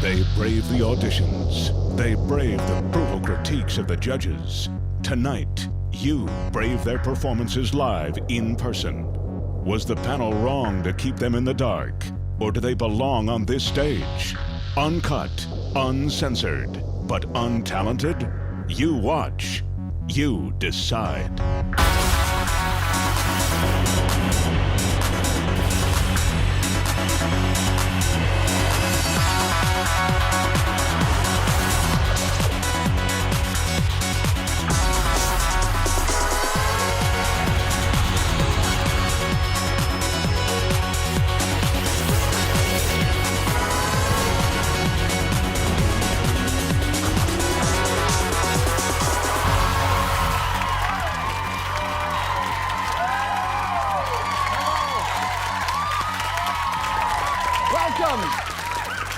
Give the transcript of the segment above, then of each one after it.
They braved the auditions. They braved the brutal critiques of the judges. Tonight, you brave their performances live in person. Was the panel wrong to keep them in the dark? Or do they belong on this stage? Uncut, uncensored, but untalented? You watch. You decide.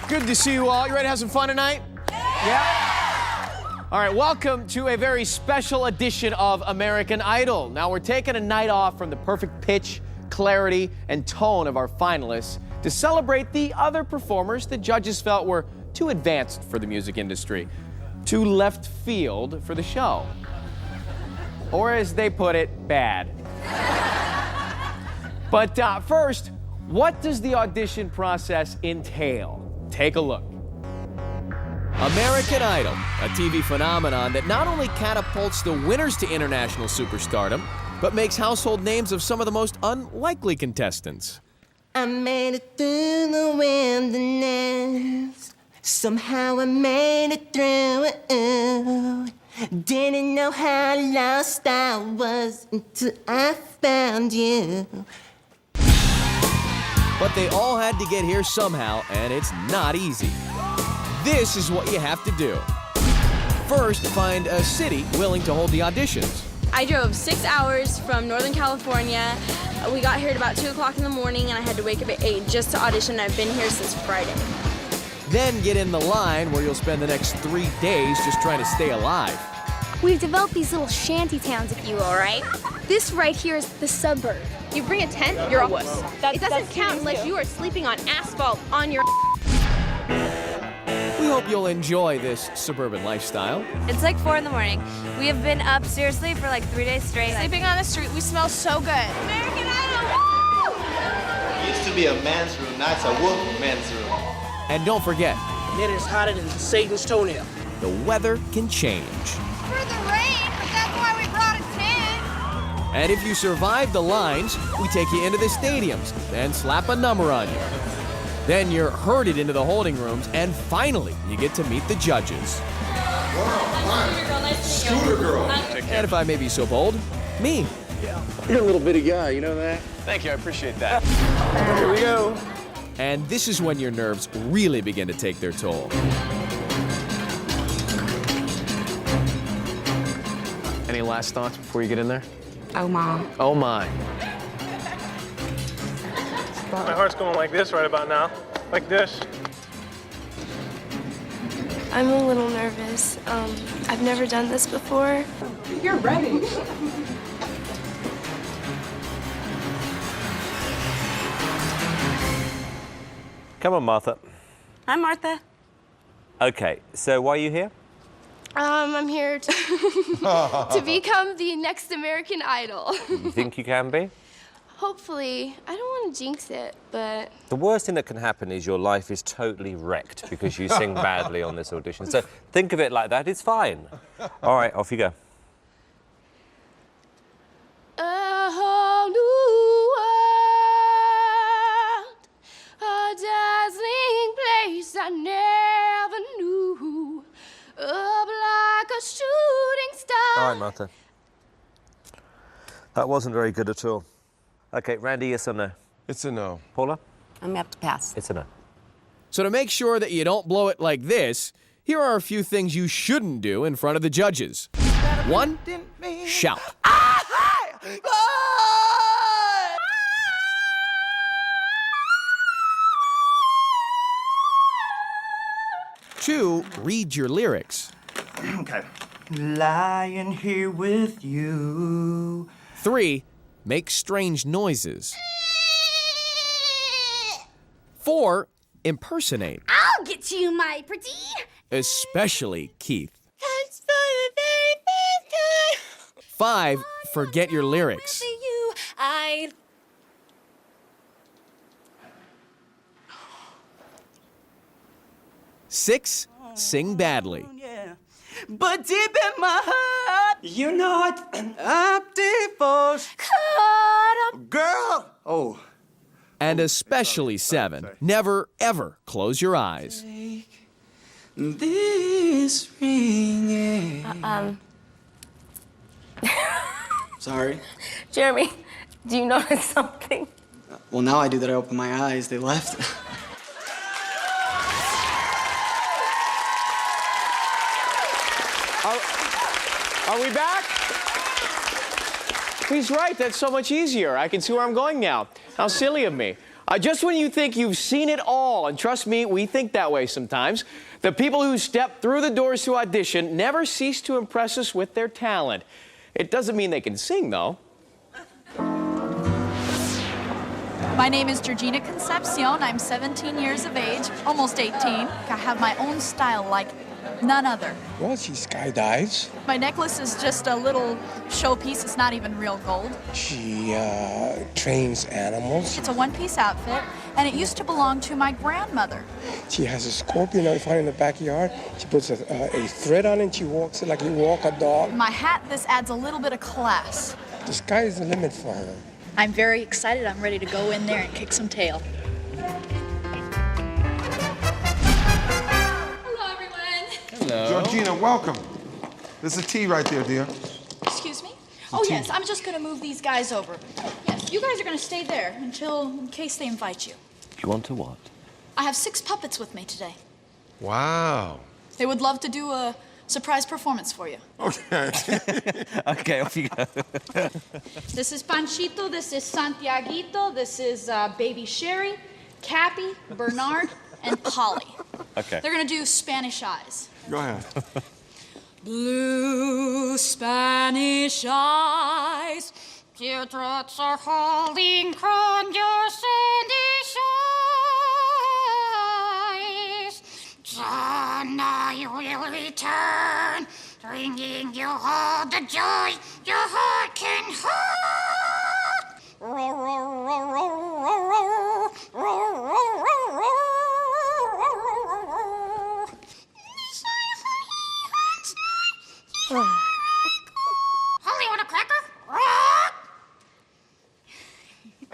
Good to see you all. You ready to have some fun tonight? Yeah? All right, welcome to a very special edition of American Idol. Now, we're taking a night off from the perfect pitch, clarity, and tone of our finalists to celebrate the other performers the judges felt were too advanced for the music industry, too left field for the show. Or as they put it, bad. But first, what does the audition process entail? Take a look. American Idol, a TV phenomenon that not only catapults the winners to international superstardom, but makes household names of some of the most unlikely contestants. I made it through the wilderness. Somehow I made it through. Didn't know how lost I was until I found you. But they all had to get here somehow, and it's not easy. This is what you have to do. First, find a city willing to hold the auditions. I drove 6 hours from Northern California. We got here at about 2 o'clock in the morning, and I had to wake up at 8 just to audition. I've been here since Friday. Then get in the line where you'll spend the next 3 days just trying to stay alive. We've developed these little shanty towns, if you will, right? This right here is the suburb. You bring a tent, you're a wuss. It doesn't count unless you are sleeping on asphalt on your. We hope you'll enjoy this suburban lifestyle. It's like 4 in the morning. We have been up seriously for like 3 days straight. Sleeping on the street, we smell so good. American Idol! It used to be a man's room, now it's a woman's room. And don't forget, it is hotter than Satan's toenail. the weather can change. For the rain, but that's why we brought a tent. And if you survive the lines, we take you into the stadiums and slap a number on you. Then you're herded into the holding rooms, and finally, you get to meet the judges. Wow, Scooter girl. And if I may be so bold, me. You're a little bitty guy, you know that? Thank you, I appreciate that. Here we go. And this is when your nerves really begin to take their toll. Any last thoughts before you get in there? Oh, Mom. Oh my. My heart's going like this right about now. Like this. I'm a little nervous. I've never done this before. You're ready. Come on, Martha. I'm Martha. Okay, so why are you here? I'm here to become the next American Idol. You think you can be? Hopefully. I don't want to jinx it, but... The worst thing that can happen is your life is totally wrecked because you sing badly on this audition. So think of it like that, it's fine. All right, off you go. A whole new world, a dazzling place I never knew, up like a shooting star. All right, Martha. That wasn't very good at all. Okay, Randy, yes or no? It's a no. Paula? I'm gonna have to pass. It's a no. So to make sure that you don't blow it like this, here are a few things you shouldn't do in front of the judges. 1, shout. 2, read your lyrics. Okay. Lying here with you. 3, make strange noises. 4, impersonate. I'll get you, my pretty. Especially Keith. That's for the very first time. 5, forget your lyrics. You, I... 6, sing badly. But deep in my heart, you know it. I'm devotion. Caught up. Girl! Oh. And especially 7, never ever close your eyes. This ring. Sorry. Jeremy, do you notice something? Well, now I do that. I open my eyes. They left. Are we back? He's right, that's so much easier. I can see where I'm going now. How silly of me. Just when you think you've seen it all, and trust me, we think that way sometimes, the people who step through the doors to audition never cease to impress us with their talent. It doesn't mean they can sing, though. My name is Georgina Concepcion. I'm 17 years of age, almost 18. I have my own style like none other. Well, she skydives. My necklace is just a little showpiece. It's not even real gold. She trains animals. It's a one-piece outfit, and it used to belong to my grandmother. She has a scorpion I find in the backyard. She puts a thread on it and she walks it like you walk a dog. My hat, this adds a little bit of class. The sky is the limit for her. I'm very excited. I'm ready to go in there and kick some tail. Hello. Georgina, welcome. There's a tea right there, dear. Excuse me? Oh, yes, I'm just going to move these guys over. Yes, you guys are going to stay there in case they invite you. You want to what? I have 6 puppets with me today. Wow. They would love to do a surprise performance for you. Okay. Okay, off you go. This is Panchito, this is Santiaguito, this is Baby Sherry, Cappy, Bernard, and Polly. Okay. They're going to do Spanish eyes. Go ahead. Blue Spanish eyes, teardrops are holding from your Spanish eyes. John, I will return, bringing you all the joy your heart can hold. Row, row, row, row, row, row, row, row, row, row. Holly, want a cracker?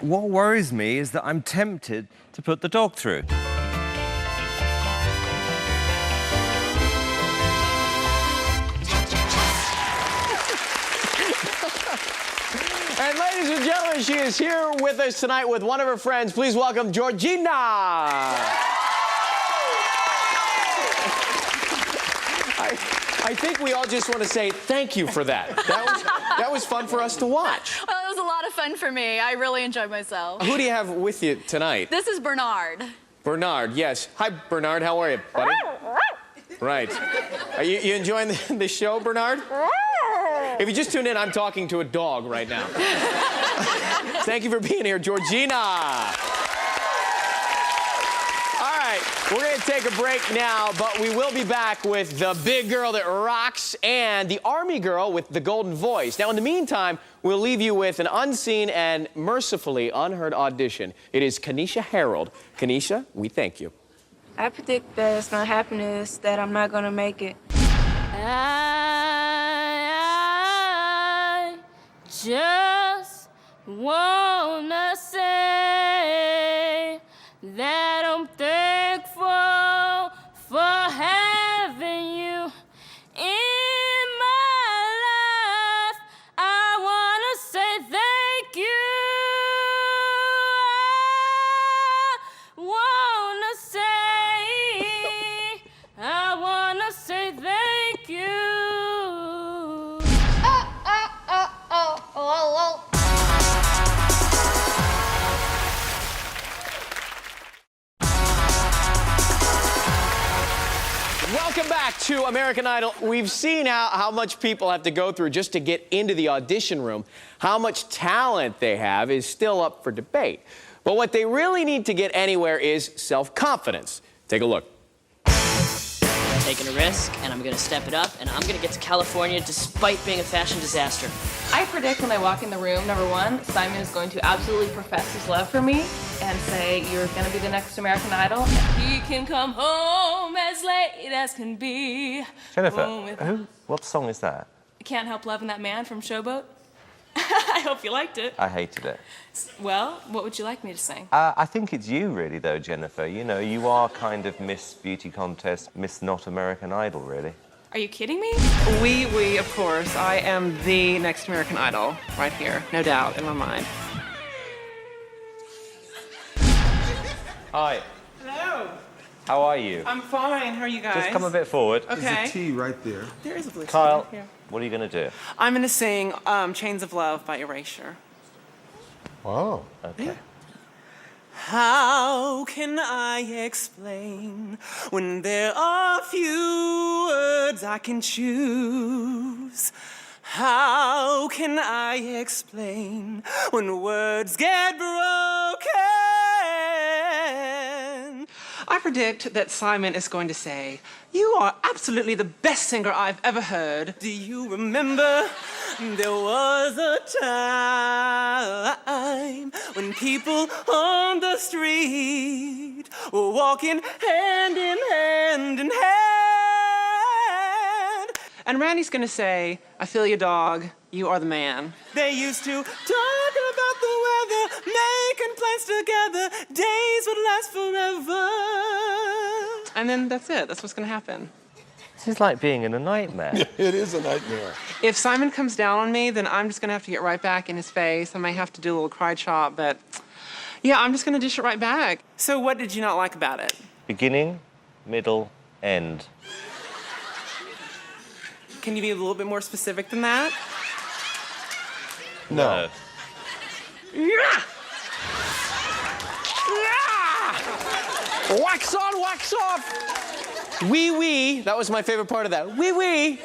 What worries me is that I'm tempted to put the dog through. And ladies and gentlemen, she is here with us tonight with one of her friends. Please welcome Georgina. I think we all just want to say thank you for that. That was fun for us to watch. Well, it was a lot of fun for me. I really enjoyed myself. Who do you have with you tonight? This is Bernard. Bernard, yes. Hi, Bernard. How are you, buddy? Right. Are you enjoying the show, Bernard? If you just tuned in, I'm talking to a dog right now. Thank you for being here, Georgina. All right, we're going to take a break now, but we will be back with the big girl that rocks and the army girl with the golden voice. Now, in the meantime, we'll leave you with an unseen and mercifully unheard audition. It is Kanisha Harold. Kanisha, we thank you. I predict that it's not happen is that I'm not going to make it. I just wanna say that I'm thankful for having you in my life. I wanna say thank you. I wanna say thank you. Welcome back to American Idol. We've seen how much people have to go through just to get into the audition room. How much talent they have is still up for debate. But what they really need to get anywhere is self-confidence. Take a look. Taking a risk, and I'm gonna step it up, and I'm gonna get to California despite being a fashion disaster. I predict when I walk in the room, number one, Simon is going to absolutely profess his love for me and say, you're gonna be the next American Idol. He can come home as late as can be. Jennifer, what song is that? I Can't Help Loving That Man from Showboat. I hope you liked it. I hated it. Well, what would you like me to sing? I think it's you, really, though, Jennifer. You know, you are kind of Miss Beauty Contest, Miss Not American Idol, really. Are you kidding me? Oui, of course. I am the next American Idol, right here. No doubt, in my mind. Hi. Hello. How are you? I'm fine. How are you guys? Just come a bit forward. Okay. There's a T right there. There is a blue Kyle, here. what are you going to do? I'm going to sing Chains of Love by Erasure. Wow. Okay. How can I explain when there are few words I can choose? How can I explain when words get broken? I predict that Simon is going to say, "You are absolutely the best singer I've ever heard. Do you remember? There was a time when people on the street were walking hand in hand in hand." And Randy's gonna say, "I feel you, dog. You are the man." They used to talk about the weather, making plans together. Days would last forever. And then that's it. That's what's gonna happen. This is like being in a nightmare. It is a nightmare. If Simon comes down on me, then I'm just gonna have to get right back in his face. I may have to do a little cry chop, but yeah, I'm just gonna dish it right back. So what did you not like about it? Beginning, middle, end. Can you be a little bit more specific than that? No. Yeah! Wax on, wax off. Wee. That was my favorite part of that. Wee.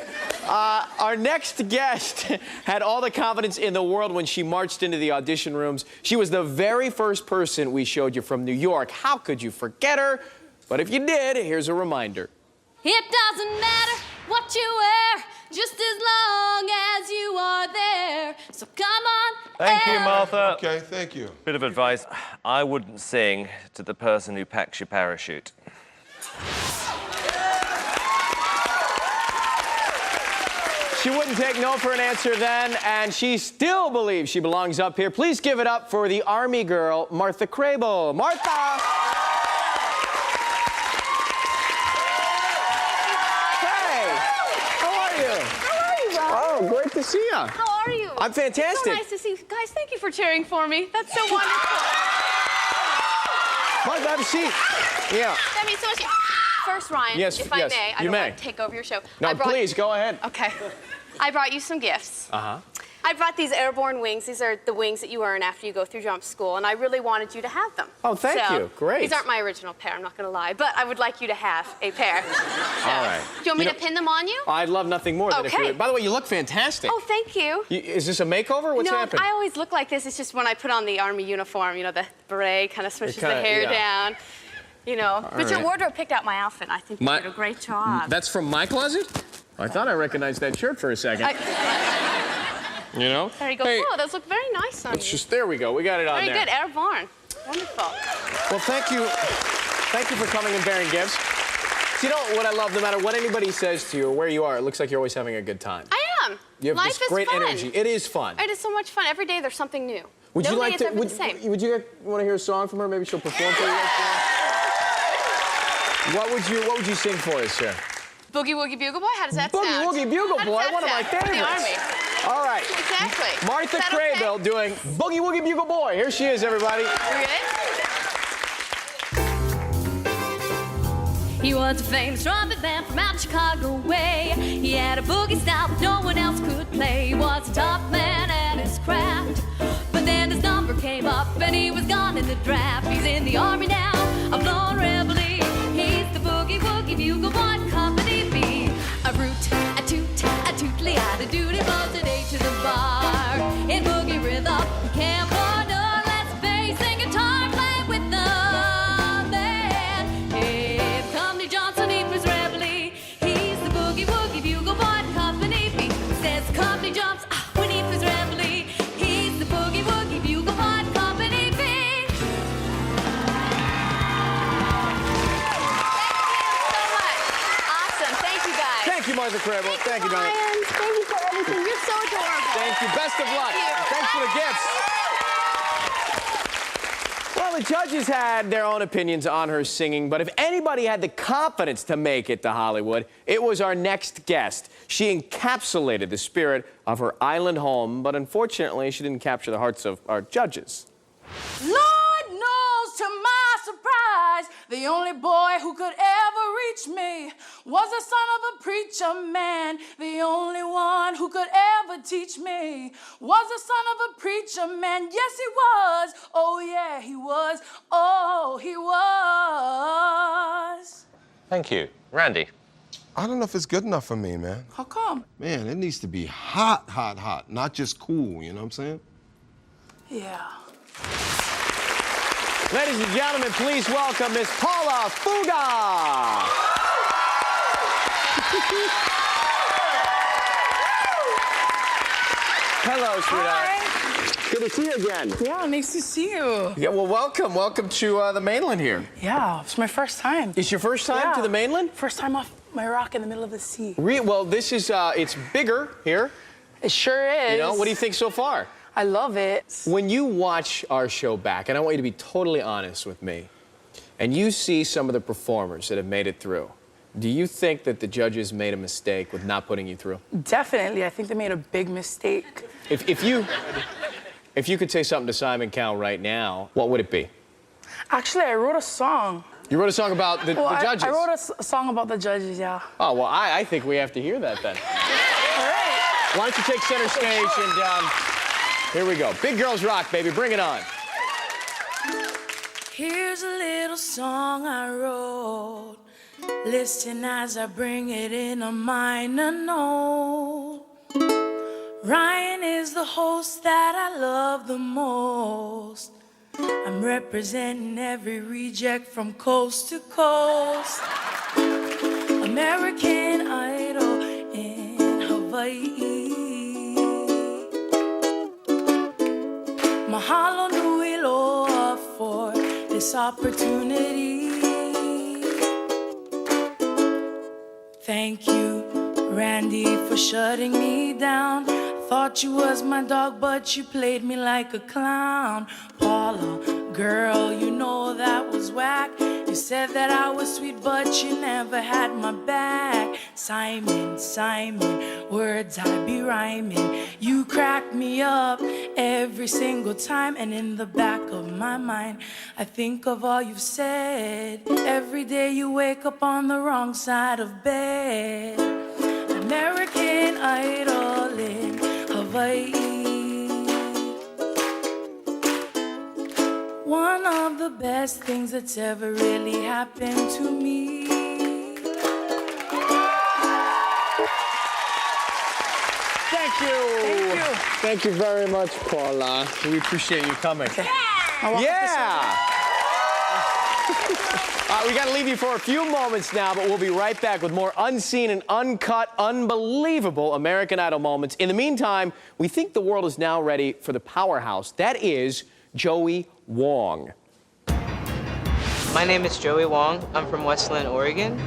Our next guest had all the confidence in the world when she marched into the audition rooms. She was the very first person we showed you from New York. How could you forget her? But if you did, here's a reminder. It doesn't matter what you wear, just as long as you are there. So come on. Thank you, Martha. Okay, thank you. Bit of advice. I wouldn't sing to the person who packs your parachute. She wouldn't take no for an answer then, and she still believes she belongs up here. Please give it up for the Army girl, Martha Crable. Martha! Oh, great to see you. How are you? I'm fantastic. So nice to see you. Guys, thank you for cheering for me. That's so wonderful. Martha, have a seat. Yeah. That means so much. First, Ryan, Yes, if I yes, may, I you don't may. want to take over your show. No, please, go ahead. Okay. I brought you some gifts. Uh-huh. I brought these airborne wings. These are the wings that you earn after you go through jump school, and I really wanted you to have them. Oh, thank you. Great. These aren't my original pair, I'm not going to lie, but I would like you to have a pair. All right. Do you want me to pin them on you? I'd love nothing more than if you Okay. would. By the way, you look fantastic. Oh, thank you. Is this a makeover? What's no, happening? I always look like this. It's just when I put on the Army uniform, you know, the beret kind of smushes kinda- the hair yeah. down. You know, but your right. wardrobe picked out my outfit. I think you My- did a great job. That's from my closet? I thought I recognized that shirt for a second. You know? There you go. Hey, Oh, those look very nice on it's you. just, there we go. We got it on Very there. good, airborne. Wonderful. Well, thank you. Thank you for coming and bearing gifts. So you know what I love? No matter what anybody says to you or where you are, it looks like you're always having a good time. I am. You have Life this is great fun. energy. It is fun. It is so much fun. Every day there's something new. Would no you day like is to? ever the same. Would you want to hear a song from her? Maybe she'll perform for you. What would you sing for us, sir? Boogie Woogie Bugle Boy? How does that Boogie sound? Woogie Bugle How does Boy, that one of my sound? For the favorites. Army. All right. Exactly. Martha Is that okay? Crable doing Boogie Woogie Bugle Boy. Here she is, everybody. You ready? He was a famous trumpet man from out Chicago way. He had a boogie style that no one else could play. He was a top man at his craft. But then his number came up and he was gone in the draft. He's in the Army now, a blowing reveille. He's the Boogie Woogie Bugle Boy, Company B. A root, a toot, a tootly, a duty goes a day to the bar. In boogie rhythm, he can't wonder less bass and guitar. Martha Crable. Thank you, darling. Ryan, thank you for everything. You're so adorable. Thank you. Best of luck. Thanks for the gifts. Well, the judges had their own opinions on her singing, but if anybody had the confidence to make it to Hollywood, it was our next guest. She encapsulated the spirit of her island home, but unfortunately, she didn't capture the hearts of our judges. Lord knows, to my surprise, the only boy who could ever reach me was the son of a preacher man. The only one who could ever teach me was the son of a preacher man. Yes, he was. Oh, yeah, he was. Oh, he was. Thank you. Randy? I don't know if it's good enough for me, man. How come? Man, it needs to be hot, hot, hot, not just cool, you know what I'm saying? Yeah. Ladies and gentlemen, please welcome Miss Paula Fuga. Hello, sweetheart. Hi. Good to see you again. Yeah, nice to see you. Yeah, well, welcome. Welcome to the mainland here. Yeah, it's my first time. It's your first time to the mainland? First time off my rock in the middle of the sea. Well, this is, it's bigger here. It sure is. You know, what do you think so far? I love it. When you watch our show back, and I want you to be totally honest with me, and you see some of the performers that have made it through, do you think that the judges made a mistake with not putting you through? Definitely. I think they made a big mistake. If you could say something to Simon Cowell right now, what would it be? Actually, I wrote a song. You wrote a song about the judges? I wrote a song about the judges, yeah. Oh, well, I think we have to hear that then. All right. Why don't you take center stage and here we go. Big Girls Rock, baby. Bring it on. Here's a little song I wrote. Listen as I bring it in a minor note. Ryan is the host that I love the most. I'm representing every reject from coast to coast. American Idol in Hawaii. Mahalo nui loa for this opportunity. Thank you, Randy, for shutting me down. Thought you was my dog, but you played me like a clown. Paula, girl, you know that was whack. You said that I was sweet, but you never had my back. Simon, words I be rhyming. You crack me up every single time, and in the back of my mind, I think of all you've said. Every day you wake up on the wrong side of bed. American Idol in Hawaii. One of the best things that's ever really happened to me. Thank you. Thank you. Thank you very much, Paula. We appreciate you coming. Yeah. We got to leave you for a few moments now, but we'll be right back with more unseen and uncut, unbelievable American Idol moments. In the meantime, we think the world is now ready for the powerhouse. That is Joey Wong. My name is Joey Wong. I'm from Westland, Oregon.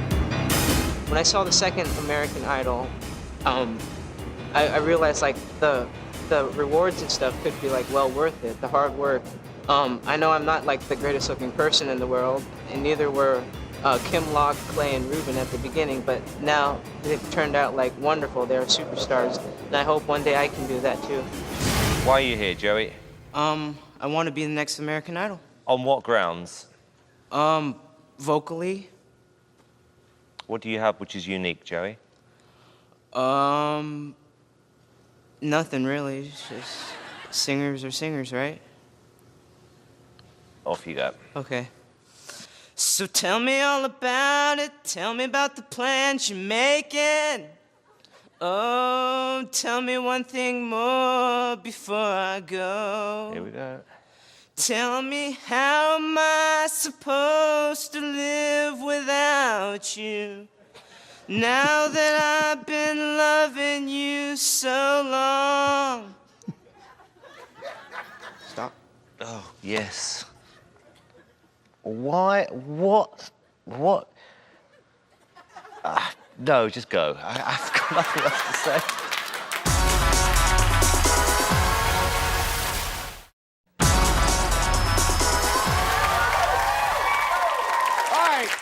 When I saw the second American Idol, I realized like the rewards and stuff could be like well worth it, the hard work. I know I'm not like the greatest looking person in the world, and neither were Kim, Locke, Clay, and Ruben at the beginning, but now they've turned out like wonderful. They're superstars, and I hope one day I can do that too. Why are you here, Joey? I want to be the next American Idol. On what grounds? Vocally. What do you have which is unique, Joey? Nothing really. It's just singers are singers, right? Off you go. Okay. So tell me all about it. Tell me about the plans you're making. Oh, tell me one thing more before I go. Here we go. Tell me, how am I supposed to live without you? Now that I've been loving you so long. Stop. Oh, yes. Why? What? No, just go. I've got nothing else to say.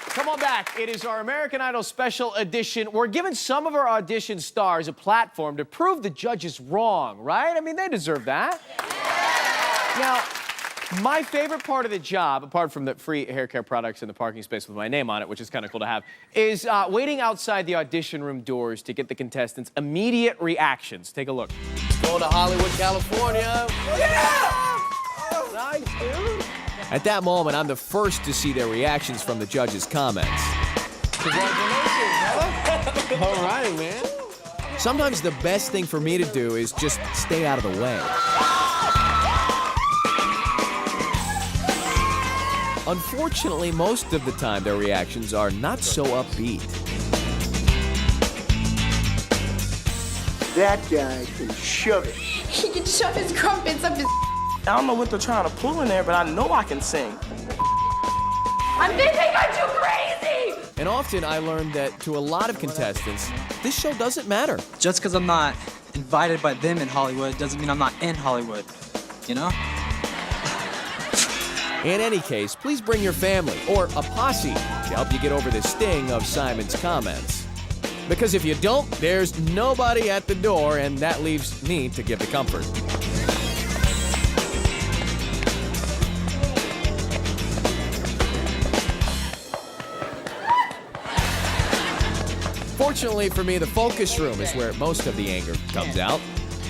Come on back. It is our American Idol special edition. We're giving some of our audition stars a platform to prove the judges wrong, right? I mean, they deserve that. Now, my favorite part of the job, apart from the free hair care products in the parking space with my name on it, which is kind of cool to have, is waiting outside the audition room doors to get the contestants' immediate reactions. Take a look. Going to Hollywood, California. Yeah! Nice, dude. At that moment, I'm the first to see their reactions from the judges' comments. Congratulations, brother. All right, man. Sometimes the best thing for me to do is just stay out of the way. Unfortunately, most of the time, their reactions are not so upbeat. That guy can shove it. He can shove his crumpets up his. I don't know what they're trying to pull in there, but I know I can sing. They think I'm too crazy! And often I learned that to a lot of contestants, this show doesn't matter. Just because I'm not invited by them in Hollywood doesn't mean I'm not in Hollywood, you know? In any case, please bring your family or a posse to help you get over the sting of Simon's comments. Because if you don't, there's nobody at the door, and that leaves me to give the comfort. Fortunately for me, the focus room is where most of the anger comes out.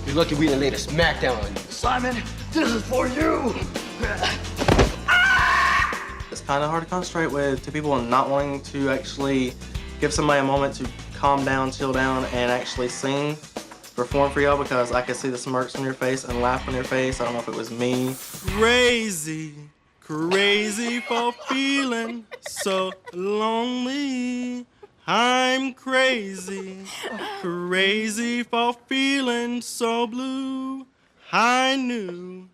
You're lucky we didn't lay the smackdown on you. Simon, this is for you! It's kind of hard to concentrate with two people and not wanting to actually give somebody a moment to calm down, chill down, and actually sing, perform for y'all, because I could see the smirks on your face and laugh on your face. I don't know if it was me. Crazy, crazy for feeling so lonely. I'm crazy, crazy for feeling so blue. I knew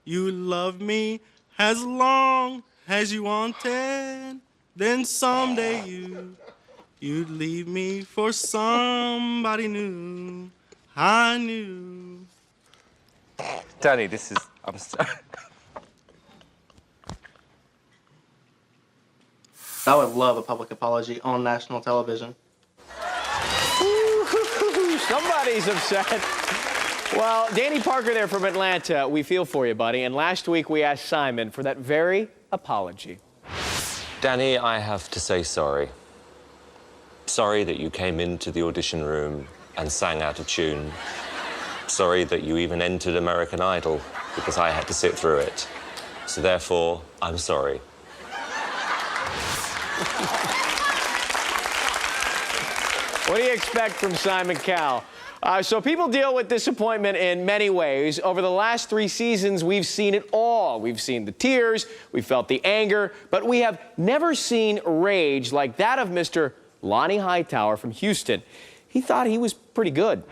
you loved me as long as you wanted. Then someday you'd leave me for somebody new. I knew. Danny, this is... I'm sorry. I would love a public apology on national television. Somebody's upset. Well, Danny Parker there from Atlanta, we feel for you, buddy. And last week we asked Simon for that very apology. Danny, I have to say sorry. Sorry that you came into the audition room and sang out of tune. Sorry that you even entered American Idol, because I had to sit through it. So therefore, I'm sorry. What do you expect from Simon Cowell? So people deal with disappointment in many ways. Over the last 3 seasons, we've seen it all. We've seen the tears, we've felt the anger, but we have never seen rage like that of Mr. Lonnie Hightower from Houston. He thought he was pretty good.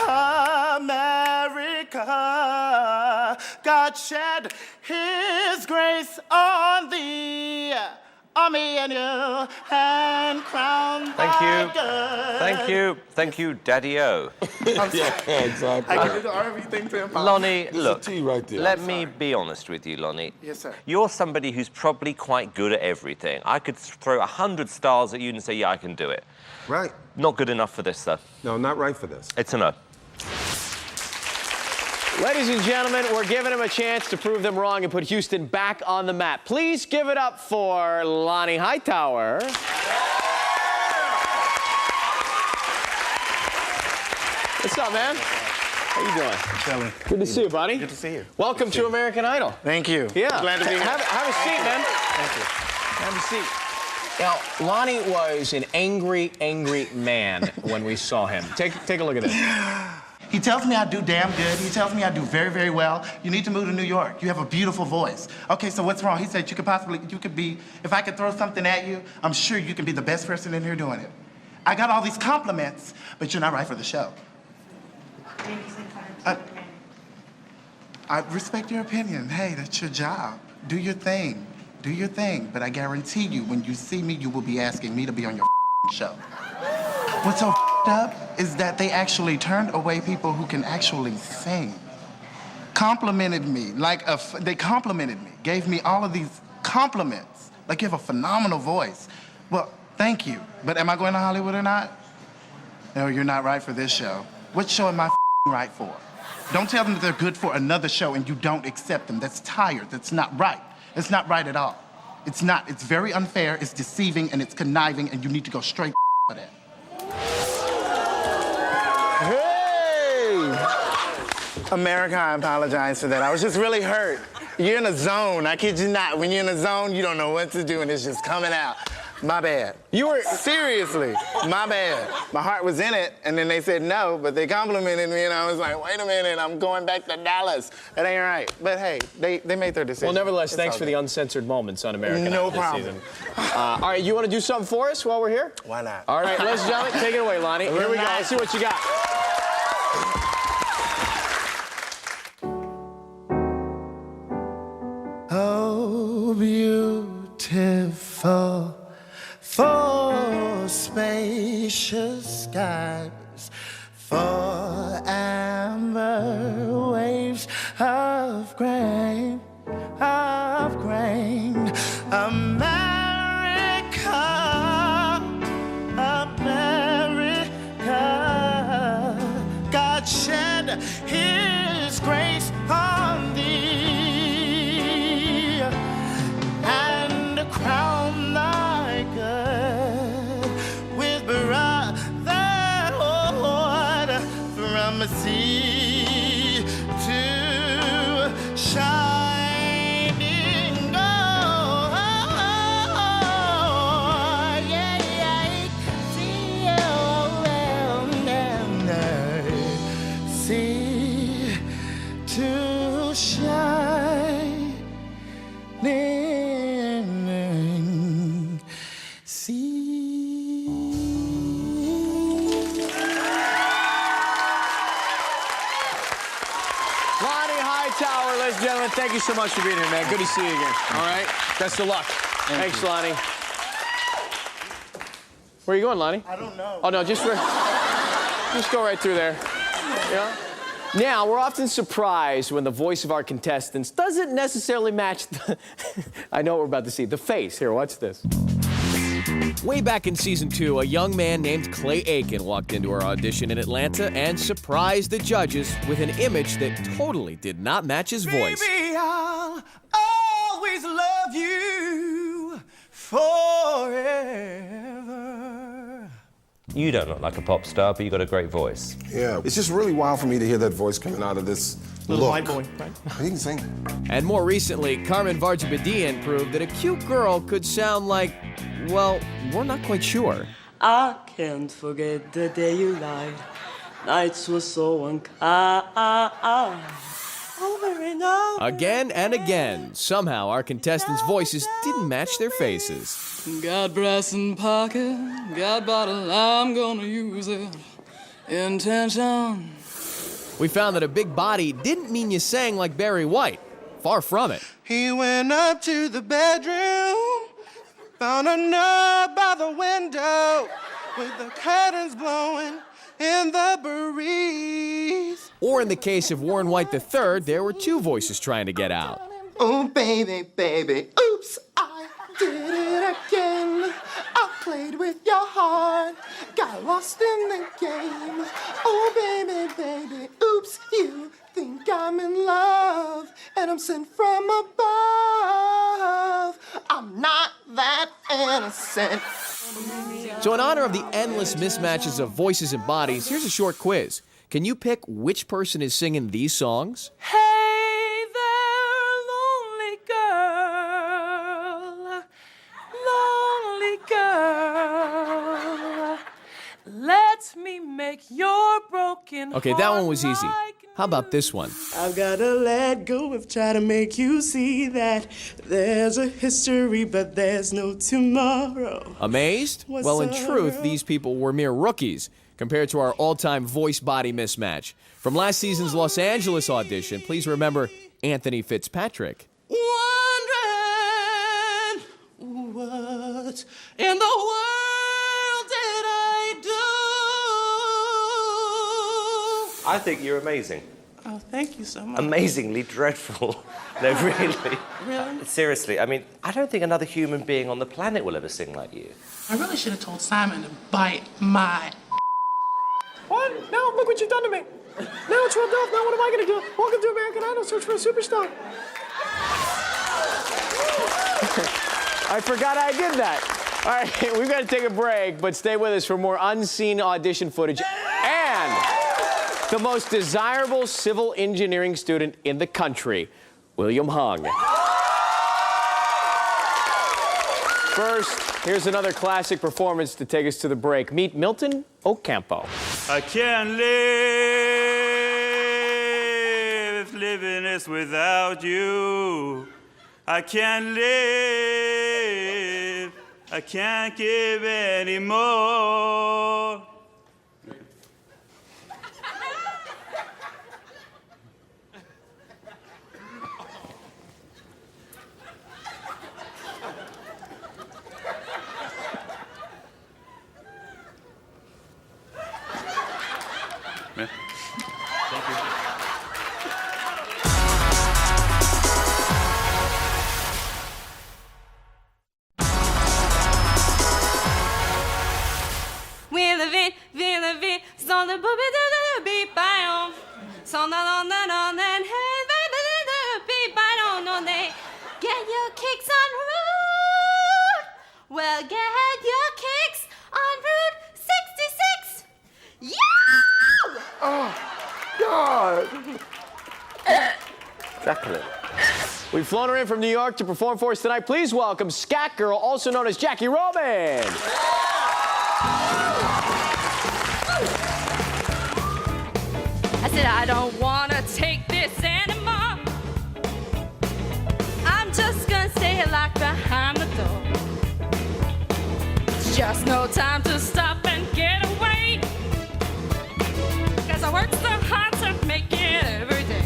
America, God shed His grace on thee. On me and you, and crown Thank you. Thank you, Daddy-O. Yeah, exactly. I can do the R&B thing to him. Lonnie, There's look, a T right there. let me be honest with you, Lonnie. Yes, sir. You're somebody who's probably quite good at everything. I could throw 100 stars at you and say, yeah, I can do it. Right. Not good enough for this, though. No, not right for this. It's a no. Ladies and gentlemen, we're giving him a chance to prove them wrong and put Houston back on the map. Please give it up for Lonnie Hightower. What's up, man? How you doing? Chilling. Good to see you, buddy. Good to see you. Welcome to American Idol. Thank you. Yeah. Glad to be here. Have a seat, man. Thank you. Have a seat. Now, Lonnie was an angry, angry man when we saw him. Take a look at this. He tells me I do damn good. He tells me I do very, very well. You need to move to New York. You have a beautiful voice. Okay, so what's wrong? He said you could be, if I could throw something at you, I'm sure you can be the best person in here doing it. I got all these compliments, but you're not right for the show. I respect your opinion. Hey, that's your job. Do your thing. Do your thing. But I guarantee you, when you see me, you will be asking me to be on your show. What's so f***ed up is that they actually turned away people who can actually sing. Complimented me, they complimented me, gave me all of these compliments. Like, you have a phenomenal voice. Well, thank you. But am I going to Hollywood or not? No, you're not right for this show. What show am I right for? Don't tell them that they're good for another show and you don't accept them. That's tired. That's not right. It's not right at all. It's not. It's very unfair, it's deceiving, and it's conniving, and you need to go straight for that. Hey! America, I apologize for that. I was just really hurt. You're in a zone. I kid you not. When you're in a zone, you don't know what to do, and it's just coming out. My bad. You were... Seriously, my bad. My heart was in it, and then they said no, but they complimented me, and I was like, wait a minute, I'm going back to Dallas. That ain't right. But hey, they made their decision. Well, nevertheless, It's thanks all for good. the uncensored moments on American Idol this problem. season. All right, you want to do something for us while we're here? Why not? All right, ladies and gentlemen, take it away, Lonnie. Here we go. Let's see what you got. Oh, beautiful, for spacious skies, for amber waves of grain, America, America, God shed His grace on thee, and crown thy good with brotherhood from sea to shining gold. Yeah, sea to shining sea. Lonnie Hightower, ladies and gentlemen, thank you so much for being here, man. Good to see you again. All right? Best of luck. Thanks, Lonnie. Where are you going, Lonnie? I don't know. Oh, no, just go right through there. Yeah? Now, we're often surprised when the voice of our contestants doesn't necessarily match the... I know what we're about to see. The face. Here, watch this. Way back in season 2, a young man named Clay Aiken walked into our audition in Atlanta and surprised the judges with an image that totally did not match his voice. Baby, I'll always love you forever. You don't look like a pop star, but you got a great voice. Yeah, it's just really wild for me to hear that voice coming out of this Little look. white boy, right? He can sing. And more recently, Carmen Varjabedian proved that a cute girl could sound like, well, we're not quite sure. I can't forget the day you lied. Nights were so unkind. Over and over. Again and again, somehow our contestants' voices didn't match their faces. Got brass in pocket, got bottle, I'm gonna use it. Intention. We found that a big body didn't mean you sang like Barry White. Far from it. He went up to the bedroom, found a nut by the window, with the curtains blowing in the breeze. Or in the case of Warren White III, there were two voices trying to get out. Oh, baby, baby, oops, I did it again. I played with your heart, got lost in the game. Oh, baby, baby, oops, you think I'm in love, and I'm sent from above. I'm not that innocent. So in honor of the endless mismatches of voices and bodies, here's a short quiz. Can you pick which person is singing these songs? Hey there, lonely girl, lonely girl. Let me make your broken Okay, that one was easy. How about this one? I've gotta let go of trying to make you see that there's a history, but there's no tomorrow. Amazed? Well, in truth, these people were mere rookies compared to our all-time voice-body mismatch. From last season's Los Angeles audition, please remember Anthony Fitzpatrick. Wondering what in the world did I do I think you're amazing. Oh, thank you so much. Amazingly dreadful. No, really. Really? Seriously, I mean, I don't think another human being on the planet will ever sing like you. I really should have told Simon to bite my... What? No, look what you've done to me. Now it's rubbed off. Now what am I going to do? Welcome to American Idol. Search for a superstar. I forgot I did that. All right, we've got to take a break, but stay with us for more unseen audition footage and the most desirable civil engineering student in the country, William Hung. First, here's another classic performance to take us to the break. Meet Milton Ocampo. I can't live if living is without you. I can't live, I can't give anymore. Thank you. Vill vi, sans le bobby de beat by on. Sans the on and hey, baby, beat by on. Get your kicks on Route. Well, get your kicks on Route 66. Yeah! Oh, God. Jacqueline. We've flown her in from New York to perform for us tonight. Please welcome Scat Girl, also known as Jackie Robin. I said, I don't want to take this anymore. I'm just going to stay locked behind the door. It's just no time to stop and get away. 'Cause I work so hard to make it every day.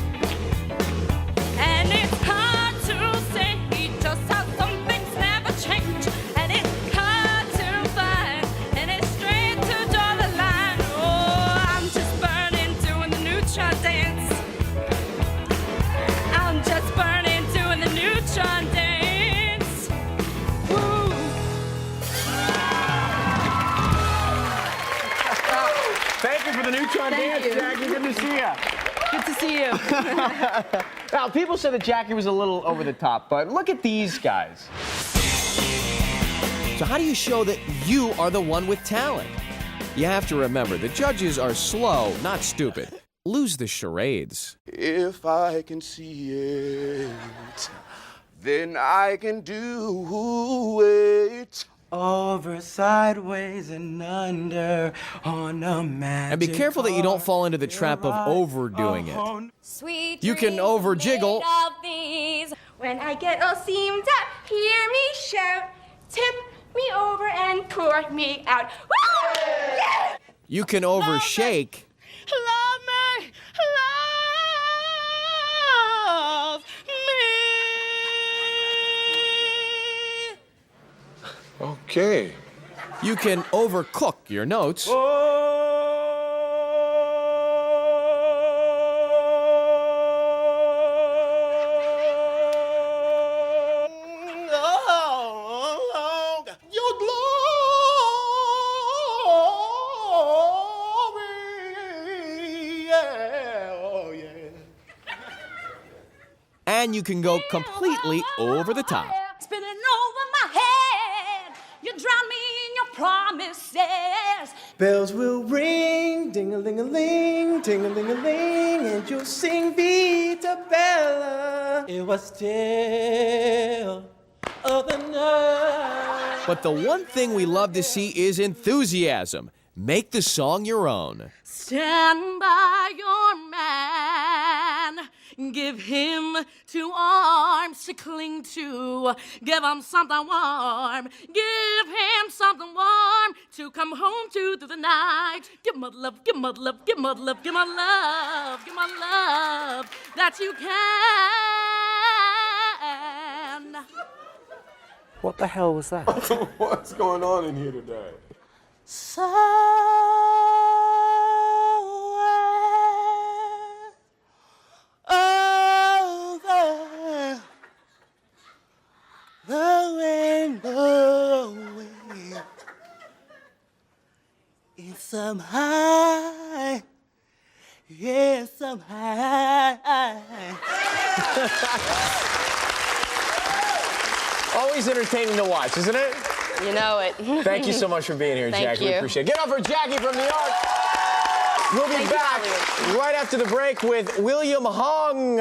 And it's hard to say just how some things never change. And it's hard to find. And it's straight to draw the line. Oh, I'm just burning doing the neutron dance. I'm just burning doing the neutron dance. Woo. Thank you for the neutron dance, Jackie. Good to see you. Good to see you. Now, people said that Jackie was a little over the top, but look at these guys. So how do you show that you are the one with talent? You have to remember, the judges are slow, not stupid. Lose the charades. If I can see it, then I can do it. Over, sideways, and under on a magic. And be careful that you don't fall into the trap of overdoing it. Sweet You can over-jiggle. of these. When I get all seamed up, hear me shout. Tip me over and pour me out. Woo! Yeah! You can overshake. Love me, love me. Okay. You can overcook your notes. And you can go completely over the top. Spinning over my head. You drown me in your promises. Bells will ring, ding-a-ling-a-ling, ting-a-ling-a-ling, and you'll sing Vita Bella. It was still of the night. But the one thing we love to see is enthusiasm. Make the song your own. Stand by your man. Give him 2 arms to cling to. Give him something warm. Give him something warm to come home to through the night. Give my love, give my love, give my love, give my love, give my love that you can. What the hell was that? What's going on in here today? So some high. Yes, I'm high. Always entertaining to watch, isn't it? You know it. Thank you so much for being here, Thank Jackie. you. We appreciate it. Get up for Jackie from New York. We'll be back right after the break with William Hung.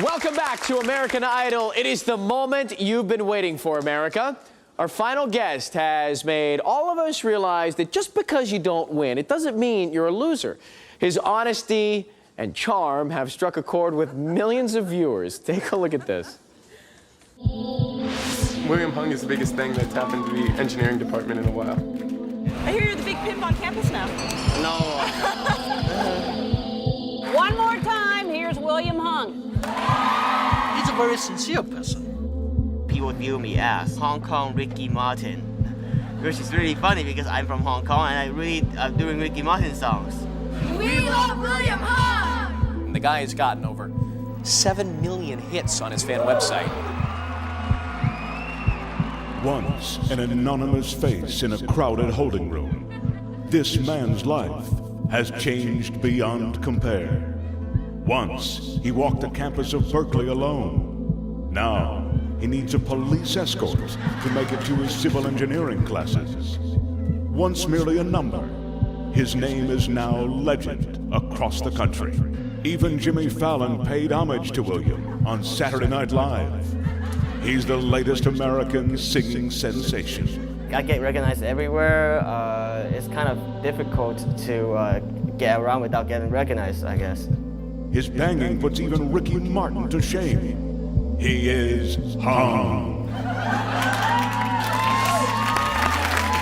Welcome back to American Idol. It is the moment you've been waiting for, America. Our final guest has made all of us realize that just because you don't win, it doesn't mean you're a loser. His honesty and charm have struck a chord with millions of viewers. Take a look at this. William Hung is the biggest thing that's happened to the engineering department in a while. I hear you're the big pimp on campus now. No. One more time, here's William Hung. He's a very sincere person. People view me as Hong Kong Ricky Martin, which is really funny because I'm from Hong Kong and I really am doing Ricky Martin songs. We love William Hung! The guy has gotten over 7 million hits on his fan website. Once an anonymous face in a crowded holding room, this man's life has changed beyond compare. Once he walked the campus of Berkeley alone. Now he needs a police escort to make it to his civil engineering classes. Once merely a number, his name is now legend across the country. Even Jimmy Fallon paid homage to William on Saturday Night Live. He's the latest American singing sensation. I get recognized everywhere. It's kind of difficult to get around without getting recognized, I guess. His banging puts even Ricky Martin to shame. He is Hung.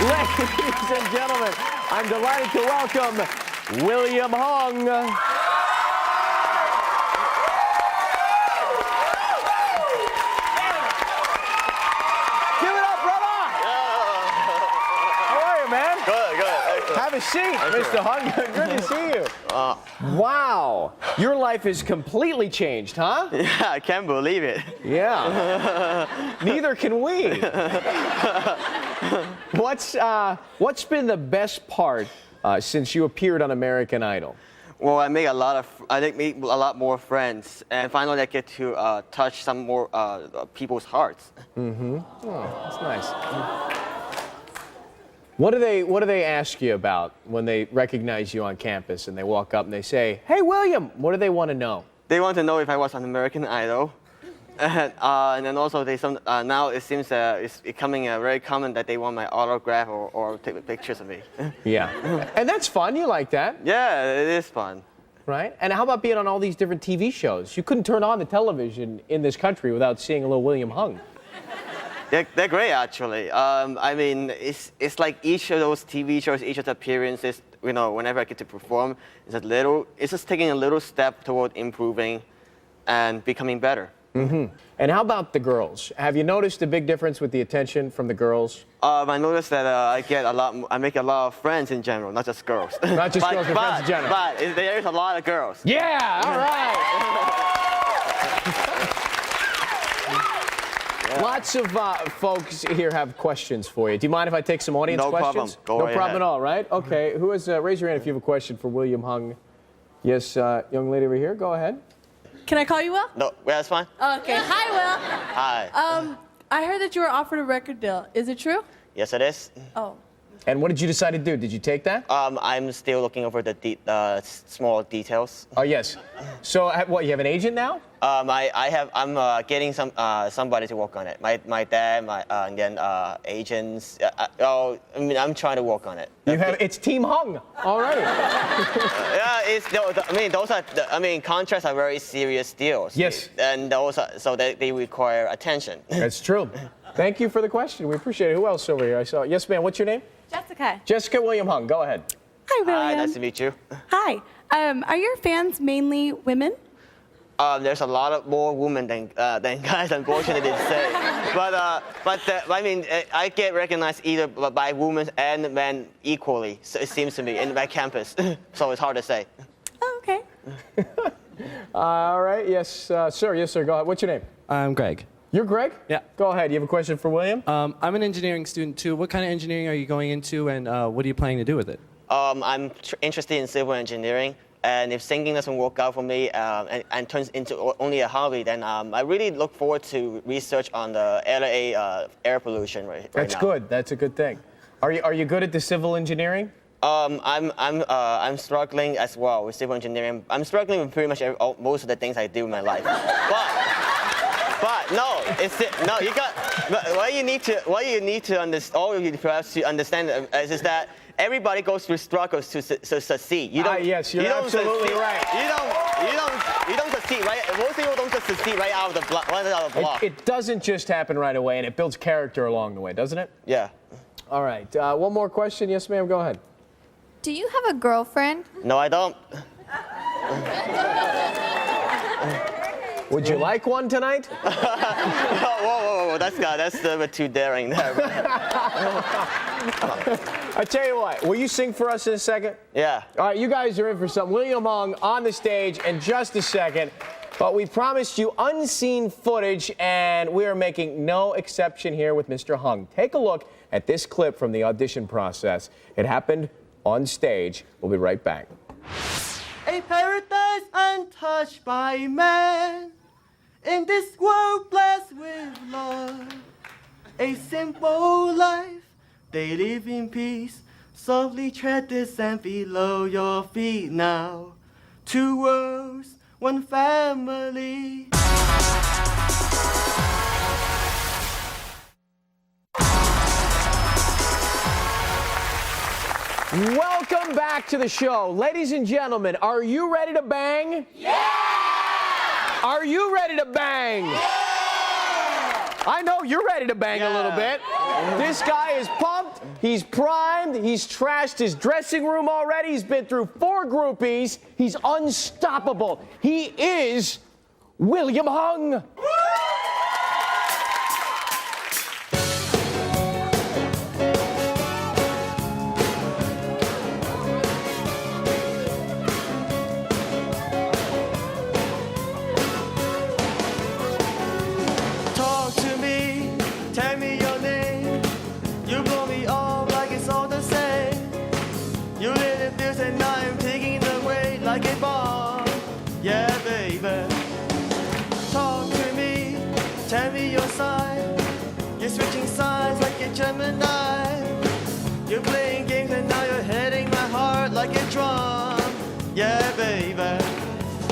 Ladies and gentlemen, I'm delighted to welcome William Hung. Give it up, brother! How are you, man? Good. Have a seat, Mr. Hung. Good to see you. Wow. Your life is completely changed, huh? Yeah, I can't believe it. Yeah. Neither can we. What's been the best part since you appeared on American Idol? Well, I meet a lot more friends, and finally I get to touch some more people's hearts. Mm-hmm. Oh, that's nice. What do they ask you about when they recognize you on campus and they walk up and they say, "Hey, William"? What do they want to know? They want to know if I was on American Idol, and then also now it seems it's becoming very common that they want my autograph or take pictures of me. Yeah, and that's fun. You like that? Yeah, it is fun. Right? And how about being on all these different TV shows? You couldn't turn on the television in this country without seeing a little William Hung. They're great, actually. I mean, it's like each of those TV shows, each of the appearances, you know, whenever I get to perform, it's just taking a little step toward improving and becoming better. Mm-hmm. And how about the girls? Have you noticed a big difference with the attention from the girls? I noticed that I make a lot of friends in general, not just girls. Not just girls, but friends in general. But there's a lot of girls. Yeah, all right. Lots of folks here have questions for you. Do you mind if I take some audience questions? No problem. Go no right problem ahead. at all, right? Okay. Who is? Raise your hand if you have a question for William Hung. Yes, young lady over here. Go ahead. Can I call you Will? No, that's fine. Okay. Hi, Will. Hi. I heard that you were offered a record deal. Is it true? Yes, it is. Oh. And what did you decide to do? Did you take that? I'm still looking over the small details. Oh, yes. So, what, you have an agent now? I'm getting somebody to work on it. My dad, and then agents. I'm trying to work on it. It's Team Hung already. Yeah, contracts are very serious deals. Yes. And so they require attention. That's true. Thank you for the question. We appreciate it. Who else over here? I saw. Yes, ma'am. What's your name? Jessica. Jessica William Hung. Go ahead. Hi, William. Hi, nice to meet you. Hi. Are your fans mainly women? There's a lot more women than guys, unfortunately, to say. I get recognized either by women and men equally. So it seems to me in my campus. So it's hard to say. Oh, Okay. All right. Yes, sir. Yes, sir. Go ahead. What's your name? I'm Greg. You're Greg? Yeah. Go ahead. You have a question for William? I'm an engineering student too. What kind of engineering are you going into, and what are you planning to do with it? I'm interested in civil engineering, and if singing doesn't work out for me and turns into only a hobby, then I really look forward to research on the LA air pollution right That's now. good. That's a good thing. Are you good at the civil engineering? I'm struggling as well with civil engineering. I'm struggling with pretty much most of the things I do in my life. But no, you got. What you need to understand, all of you perhaps to understand is that everybody goes through struggles to succeed. You don't. Yes, you're absolutely succeed, right. You don't succeed right. Most people don't just succeed right out of the block. It doesn't just happen right away, and it builds character along the way, doesn't it? Yeah. All right. One more question. Yes, ma'am. Go ahead. Do you have a girlfriend? No, I don't. Would you like one tonight? whoa, that's a bit too daring there. I tell you what, will you sing for us in a second? Yeah. All right, you guys are in for something. William Hung on the stage in just a second. But we promised you unseen footage, and we are making no exception here with Mr. Hung. Take a look at this clip from the audition process. It happened on stage. We'll be right back. A paradise untouched by man, in this world blessed with love. A simple life, they live in peace. Softly tread the sand below your feet now. Two worlds, one family. Welcome back to the show. Ladies and gentlemen, are you ready to bang? Yeah! Are you ready to bang? Yeah! I know you're ready to bang a little bit. This guy is pumped, he's primed, he's trashed his dressing room already, he's been through 4 groupies, he's unstoppable. He is William Hung. Tell me your side. You're switching sides like a Gemini. You're playing games and now you're hitting my heart like a drum. Yeah, baby.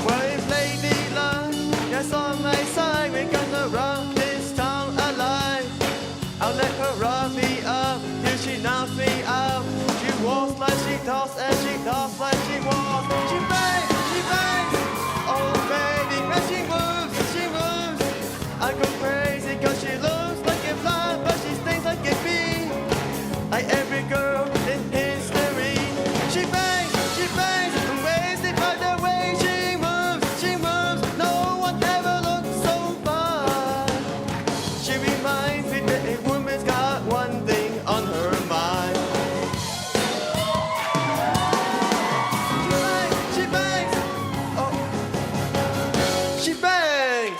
Well, if Lady Love, yes, on my side, we're gonna rock this town alive. I'll let her rock me up till she knocks me out. She walks like she talks and she talks like she walks. She bangs, oh baby, when she moves, I go crazy cause she looks like a fly, but she stings like a bee. Like every girl in history. She bangs, wasted by the way she moves. No one ever looked so fine. She reminds me that a woman's got one thing on her mind. She bangs, oh, she bangs.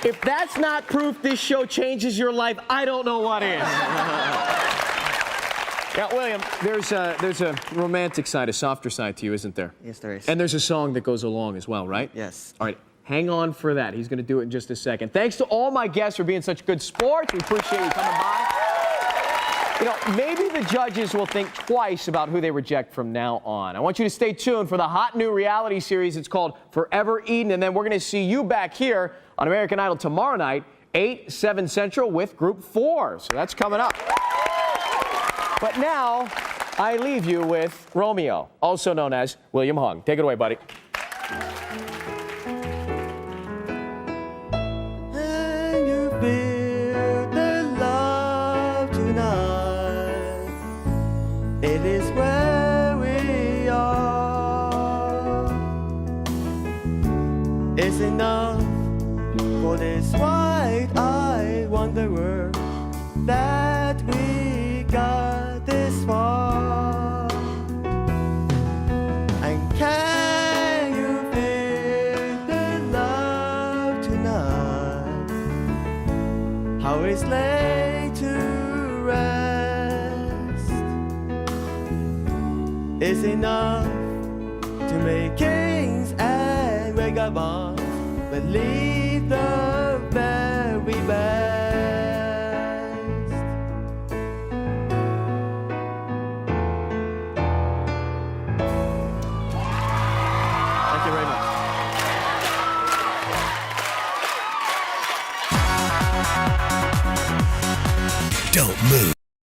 If that's not proof this show changes your life, I don't know what is. Now, William, there's a romantic side, a softer side to you, isn't there? Yes, there is. And there's a song that goes along as well, right? Yes. All right, hang on for that. He's going to do it in just a second. Thanks to all my guests for being such good sports. We appreciate you coming by. You know, maybe the judges will think twice about who they reject from now on. I want you to stay tuned for the hot new reality series. It's called Forever Eden, and then we're going to see you back here on American Idol tomorrow night, 8, 7 Central with Group 4. So that's coming up. But now, I leave you with Romeo, also known as William Hung. Take it away, buddy. And you feel the love tonight. It is where we are. It's enough. for this wide-eyed wanderer that we got this far. And can you feel the love tonight? How it's laid to rest is enough to make kings and vagabonds believe the very best. Thank you very much. Don't move.